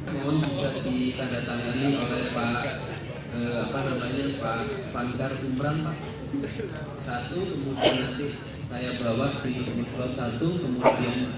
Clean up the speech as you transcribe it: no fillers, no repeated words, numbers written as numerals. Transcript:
Mohon bisa ditandatangani oleh Pak Fankar Umran Pak. Satu, kemudian nanti saya bawa di muslot satu, kemudian